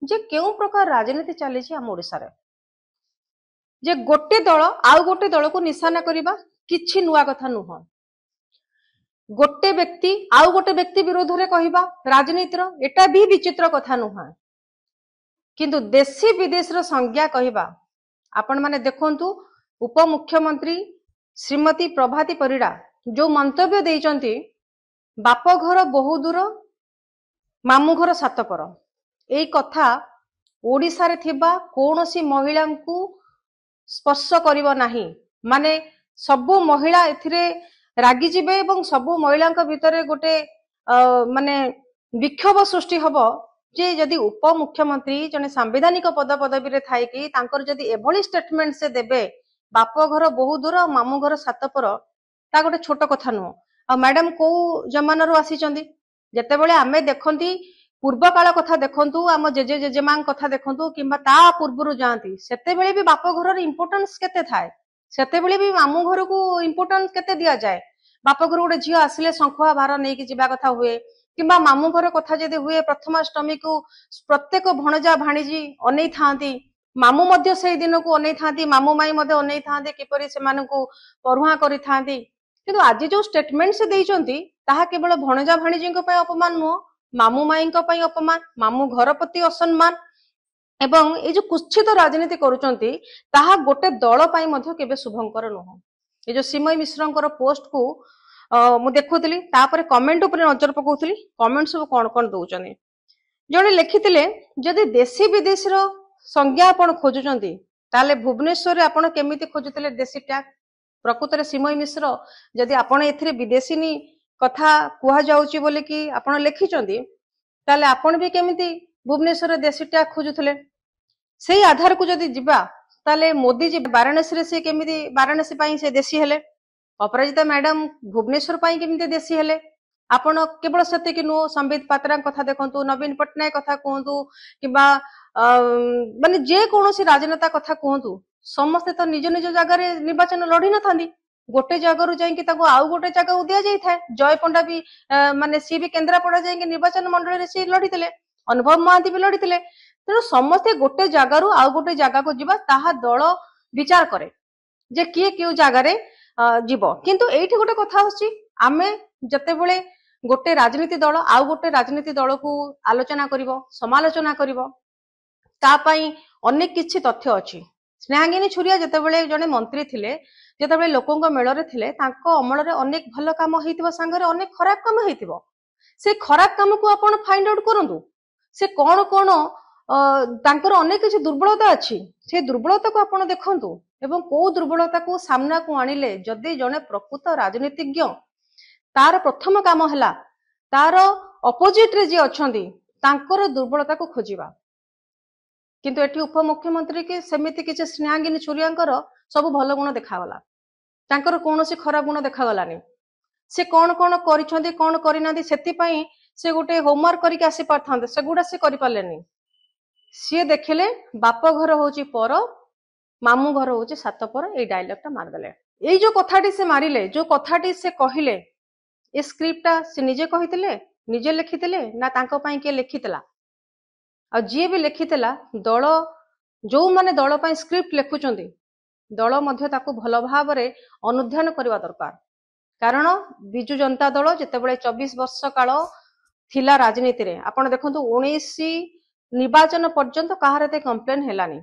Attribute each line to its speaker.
Speaker 1: जे केउ प्रकार राजनीति चली आम ओडिशा रे जे गोटे दल आउ गोटे दल को निशाना करबा किछि नुआ कथा नुह गोटे व्यक्ति आउ गोटे व्यक्ति विरोध रे कहबा राजनीतिर एटा भी विचित्र कथा नुह किंतु देशी विदेश रो संज्ञा कहबा आपण माने देखंतु उपमुख्यमंत्री श्रीमती प्रभाती परिडा जो मंतव्य देइचंती बाप घर बहु दूर मामू घर सातपर एई कथा ओडिशा रे थिबा कोनोसी महिला को स्पर्श करिवो नाही माने सबु महिला एथिरे रागी जिबे एवं सबु महिला भितर गोटे माने विक्षोभ सृष्टि हबो जे जदि उपमुख्यमंत्री जने संवैधानिक पद पदवी रे थाई कि तांकर जदि एभली स्टेटमेंट से देबे बाप घर बहु दूर मामू घर सातपर ता गोटे छोट कथा नुह आ मैडम को जमाना रो आसी चंदी जते बेले आमे देखंती पूर्व काल कथा देखंतु आम जेजे जेजेमा कथा देखंतु किंबा ता पूर्वरु जानती सेते बेले भी बाप घर इंपोर्टेंस केते थाए सेते बेले भी मामू घर को इंपोर्टेंस केते दिया जाए बाप घर गोटे झियो आसिले शंखुआ भार नहीं कि जिबा कथा हुए किंबा मामू घर कथा जदि हुए प्रथमाष्टमी को प्रत्येक भणजा भाणीजी अनै थांती मामू मध्य से दिन को अनै थांती मामू माई मध्य अनै थांती किपरि से मानकु परुहा करि थांती किंतु आज जो स्टेटमेंट से देइचंती ताहा केवल भणजा भाणीजी को पय अपमान नुह मामू माई को पय अपमान मामू घर प्रति असम्मान एवं ए जो कुत्सित राजनीति करूचंती ताहा गोटे दल पय मध्य केबे शुभंकर नुह ए जो सिमय मिश्रंकर पोस्ट को मु देखुली तापर कमेंट ऊपर नजर पकाउली कमेंट सब कौन कौन दौरान जड़े लिखिले जदि देशी विदेश संज्ञा आपण खोजुचंती ताले भुवनेश्वर रे आपण केमिति खोजुतले देशी टैग प्रकृत रे सिमय मिश्र जदि आपण एथिरे विदेशीनी कथा कुहा जाउची बोले कि आपण लिखिचंती ताले आपण भी केमिति भुवनेश्वर रे देशी टैग खोजुतले सेही आधार को जदि जिबा ताले मोदी जी वाराणसी रे से केमिति वाराणसी पई से देशी हेले अपराजिता मैडम भुवनेश्वर पई केमिति देशी हेले आपण केवल सत्य कि नो संबित पात्रा कथा देखंतु नवीन पटनायक कथा कहंतु किबा माने जे कोनोसी राजनेता कथा कहंतु समस्ते तो निज निज जगह रे निर्वाचन लड़ी न थांदी गोटे जगह रु जाई कि ताको आउ गोटे जगह उ दिया जाई थाए जय पंडा भी माने सी भी केंद्रापड़ा जाई कि निर्वाचन मंडल रे सी लड़ीतिले अनुभव महांती भी लड़ीतिले तेणु समस्ते गोटे जगह रु आउ गोटे जगह को जिबा ताहा दल विचार करे जे किए क्यों जगह रे जीव किंतु एठी गोटे कथा होची आमे जते बेले गोटे राजनीति दल आउ गोटे राजनीति दल को आलोचना करिवो समालोचना करिवो ता पई अनेक किछि तथ्य अछि स्नेहांगिनी छुरिया जते बेले जने मंत्री थिले जते बेले लोकंग मेल रे थिले तांको अमल रे अनेक भलो काम हेतिबो संगरे अनेक खराब काम हेतिबो से खराब काम को आपण फाइंड आउट करंतु से कोन कोन तांकर अनेक किछि दुर्बलता अछि से दुर्बलता को आपण देखंतु एवं को दुर्बलता को सामना को आनिले जदि जने प्रकृत राजनीतिज्ञ तार प्रथम काम हला तार अपोजिट रे जे अछंती तांकर दुर्बलता को खोजिबा किंतु एठी उपमुख्यमंत्री के सेमिति किछि स्नेहांगिनी छुरियांकर सब भलो गुण देखागला तांकर कोनोसी खराब गुण देखागलानी से कोन कोन करिछंती कोन करिनांती सेति पई से गोटे होमवर्क करिक आसी परथांते से गुडा से करि पालेनी सी देखिले बाप घर होची पर मामू घर होची सात पर ए डायलॉग टा मारदेले ए जो कथाटी से मारिले जो कथाटी से कहिले ए स्क्रिप्टा से निजे कहितले निजे लिखितले ना तांको पई के लिखितला आ जे भी लिखितला दल जो माने दल पई स्क्रिप्ट लिखुचंती दल मध्य ताको भलो भाव रे अनुध्यान करबा दरकार कारण बिजु जनता दल जते बेले 24 वर्ष काल थिला राजनीति रे आपण देखंतु 19 निर्वाचन पर्यंत कहार ते कंप्लेन हेलानी